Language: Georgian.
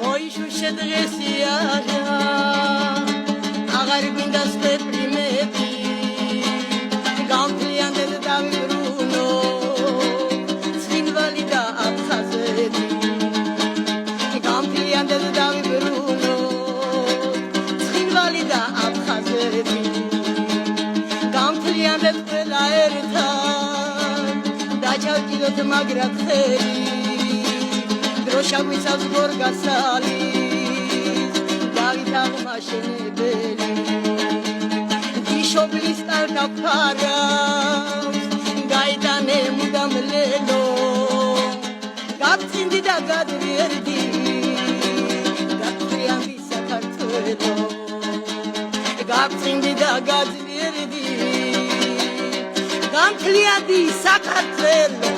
მოიშუშე დღესი არა აღარ გვინდა სპეპრიმები გამთლიანდეთ დავიბრუნო ცხინვალი და აფხაზები გამთლიანდეთ დავიბრუნო ცხინვალი და აფხაზები გამთლიანდეთ ყველა ერთად დაჩავჭიდოთ მაგრად ხელი დროშა გვიცავს გორგასალის დავით აღმაშენებელი დიშობლის ტალკა ფარავს გაიტანე მუდამ ლელო გაბწინდი და გადვიერდი გაფრიანდი საქართველო გაბწინდი და გადვიერდი გამთლიანდი საქართველო